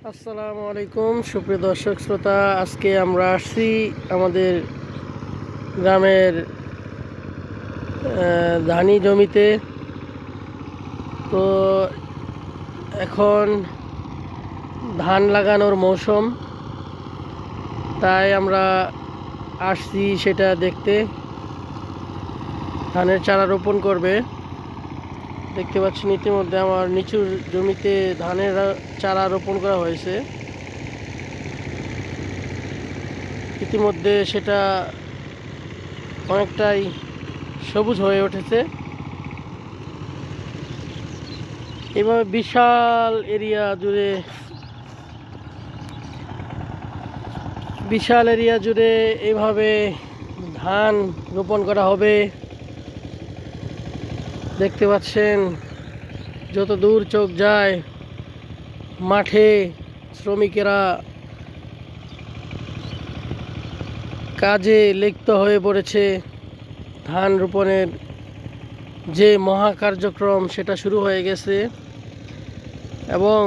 আসসালামু আলাইকুম সুপ্রিয় দর্শক শ্রোতা। আজকে আমরা আসছি আমাদের গ্রামের ধানি জমিতে। তো এখন ধান লাগানোর মৌসুম, তাই আমরা আসছি সেটা দেখতে। ধানের চারা রোপণ করবে। দেখতে পাচ্ছেন ইতিমধ্যে আমার নিচু জমিতে ধানের চারা রোপণ করা হয়েছে। ইতিমধ্যে সেটা অনেকটাই সবুজ হয়ে উঠেছে। এভাবে বিশাল এরিয়া জুড়ে এইভাবে ধান রোপণ করা হবে। দেখতে পাচ্ছেন যত দূর চোখ যায় মাঠে শ্রমিকেরা কাজে লিপ্ত হয়ে পড়েছে। ধান রোপণের যে মহা কার্যক্রম সেটা শুরু হয়ে গেছে এবং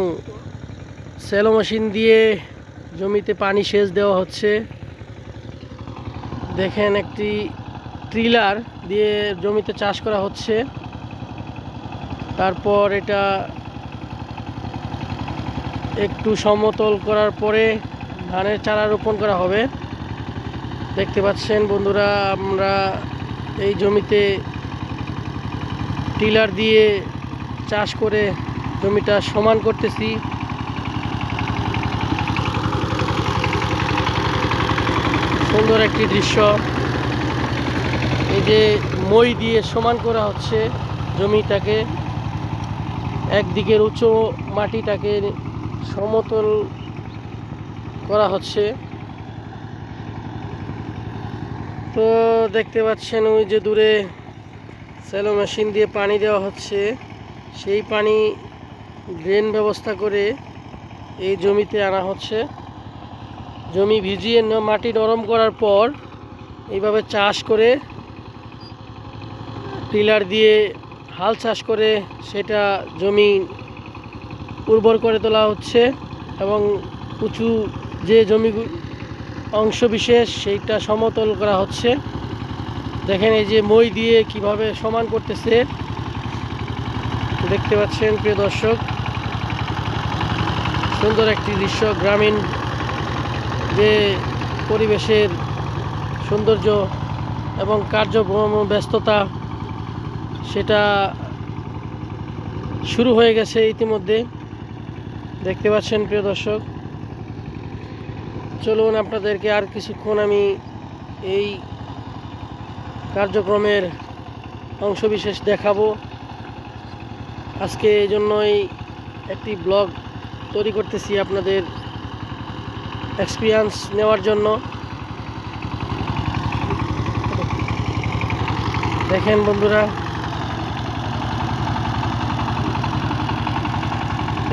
সেলো মেশিন দিয়ে জমিতে পানি সেচ দেওয়া হচ্ছে। দেখেন একটি ট্রিলার দিয়ে জমিতে চাষ করা হচ্ছে। তারপর এটা একটু সমতল করার পরে ধানের চারা রোপণ করা হবে। দেখতে পাচ্ছেন বন্ধুরা, আমরা এই জমিতে টিলার দিয়ে চাষ করে জমিটা সমান করতেছি। সুন্দর একটি দৃশ্য। এই যে মই দিয়ে সমান করা হচ্ছে জমিটাকে, একদিকের উঁচু মাটিটাকে সমতল করা হচ্ছে। তো দেখতে পাচ্ছেন ওই যে দূরে সেলো মেশিন দিয়ে পানি দেওয়া হচ্ছে। সেই পানি ড্রেন ব্যবস্থা করে এই জমিতে আনা হচ্ছে। জমি ভিজিয়ে মাটি নরম করার পর এইভাবে চাষ করে টিলার দিয়ে হাল চাষ করে সেটা জমি উর্বর করে তোলা হচ্ছে এবং উঁচু যে জমি অংশ বিশেষ সেইটা সমতল করা হচ্ছে। দেখেন এই যে মই দিয়ে কিভাবে সমান করতেছে, দেখতে পাচ্ছেন প্রিয় দর্শক। সুন্দর একটি দৃশ্য। গ্রামীণ যে পরিবেশের সৌন্দর্য এবং কার্যক্রম ব্যস্ততা সেটা শুরু হয়ে গেছে ইতিমধ্যে। দেখতে পাচ্ছেন প্রিয় দর্শক। চলুন আপনাদেরকে আর কিছুক্ষণ আমি এই কার্যক্রমের অংশবিশেষ দেখাবো। আজকে এই জন্যই একটি ব্লগ তৈরি করতেছি আপনাদের এক্সপিরিয়েন্স নেওয়ার জন্য। দেখেন বন্ধুরা,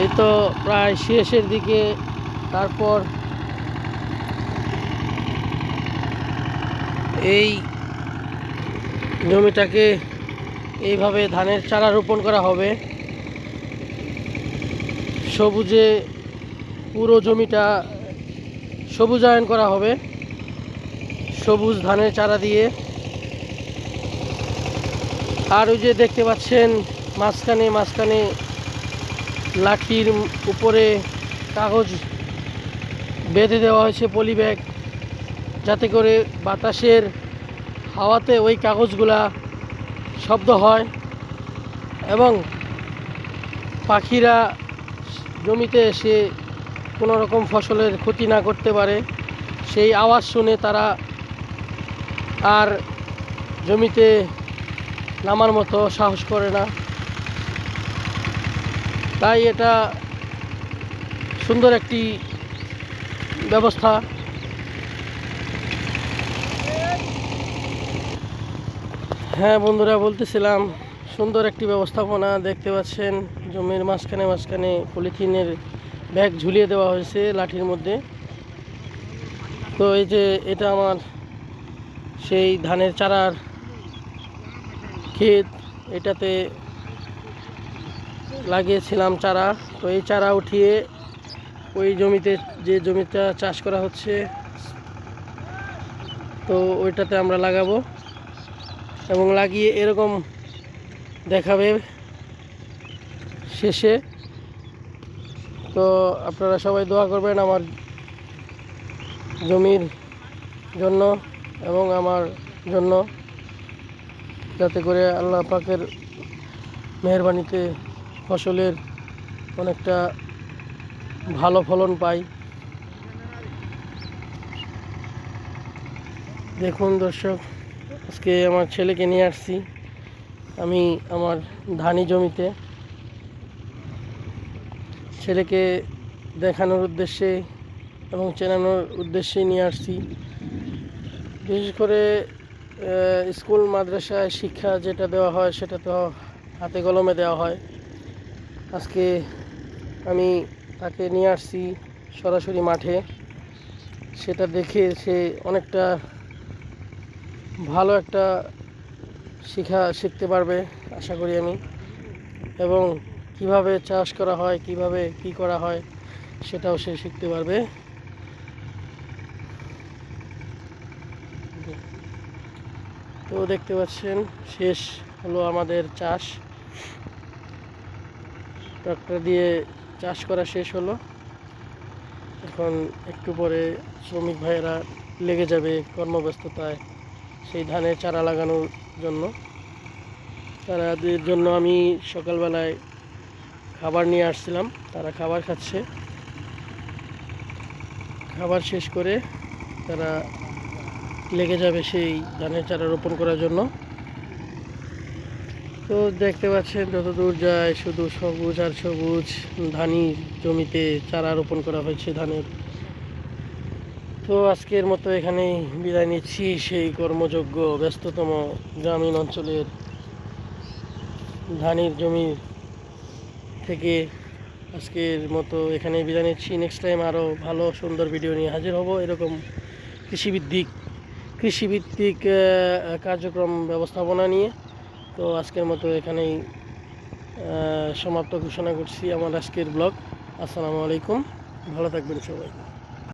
এই তো প্রায় শেষের দিকে। তারপর এই জমিটাকে এইভাবে ধানের চারা রোপণ করা হবে। সবুজে পুরো জমিটা সবুজায়ন করা হবে সবুজ ধানের চারা দিয়ে। আর ওই যে দেখতে পাচ্ছেন মাঝখানে মাঝখানে লাঠির উপরে কাগজ বেঁধে দেওয়া হয়েছে, পলি ব্যাগ, যাতে করে বাতাসের হাওয়াতে ওই কাগজগুলা শব্দ হয় এবং পাখিরা জমিতে এসে কোনো রকম ফসলের ক্ষতি না করতে পারে। সেই আওয়াজ শুনে তারা আর জমিতে নামার মতো সাহস করে না। তাই এটা সুন্দর একটি ব্যবস্থা। হ্যাঁ বন্ধুরা, বলতেছিলাম সুন্দর একটি ব্যবস্থাপনা। দেখতে পাচ্ছেন জমির মাঝখানে মাঝখানে পলিথিনের ব্যাগ ঝুলিয়ে দেওয়া হয়েছে লাঠির মধ্যে। তো এই যে এটা আমার সেই ধানের চারার ক্ষেত, এটাতে লাগিয়েছিলাম চারা। তো এই চারা উঠিয়ে ওই জমিতে যে জমিটা চাষ করা হচ্ছে, তো ওইটাতে আমরা লাগাবো এবং লাগিয়ে এরকম দেখাবে শেষে। তো আপনারা সবাই দোয়া করবেন আমার জমির জন্য এবং আমার জন্য, যাতে করে আল্লাহ পাকের মেহেরবানিতে ফসলের অনেকটা ভালো ফলন পাই। দেখুন দর্শক, আজকে আমার ছেলেকে নিয়ে আসছি আমি আমার ধানি জমিতে, ছেলেকে দেখানোর উদ্দেশ্যে এবং চেনানোর উদ্দেশ্যে নিয়ে আসছি। বিশেষ করে স্কুল মাদ্রাসায় শিক্ষা যেটা দেওয়া হয় সেটা তো হাতে কলমে দেওয়া হয়। আজকে আমি তাকে নিয়ে আসছি সরাসরি মাঠে, সেটা দেখে সে অনেকটা ভালো একটা শিখতে পারবে আশা করি আমি, এবং কিভাবে চাষ করা হয়, কিভাবে কি করা হয় সেটাও সে শিখতে পারবে। তো দেখতে পাচ্ছেন শেষ হলো আমাদের চাষ, ট্রাক্টর দিয়ে চাষ করা শেষ হলো। এখন একটু পরে শ্রমিক ভাইয়েরা লেগে যাবে কর্মব্যস্ততায় সেই ধানের চারা লাগানোর জন্য। তাদের জন্য আমি সকালবেলায় খাবার নিয়ে আসছিলাম, তারা খাবার খাচ্ছে। খাবার শেষ করে তারা লেগে যাবে সেই ধানের চারা রোপণ করার জন্য। তো দেখতে পাচ্ছেন যতদূর যায় শুধু সবুজ আর সবুজ, ধানি জমিতে চারা রোপণ করা হয়েছে ধানের। তো আজকের মতো এখানেই বিদায় নিচ্ছি সেই কর্মযোগ্য ব্যস্ততম গ্রামীণ অঞ্চলের ধানের জমি থেকে। আজকের মতো এখানেই বিদায় নিচ্ছি। নেক্সট টাইম আরও ভালো সুন্দর ভিডিও নিয়ে হাজির হব, এরকম কৃষিভিত্তিক কার্যক্রম ব্যবস্থাপনা নিয়ে। তো আজকের মতো এখানেই সমাপ্ত ঘোষণা করছি আমার আজকের ব্লগ। আসসালামু আলাইকুম, ভালো থাকবেন সবাই।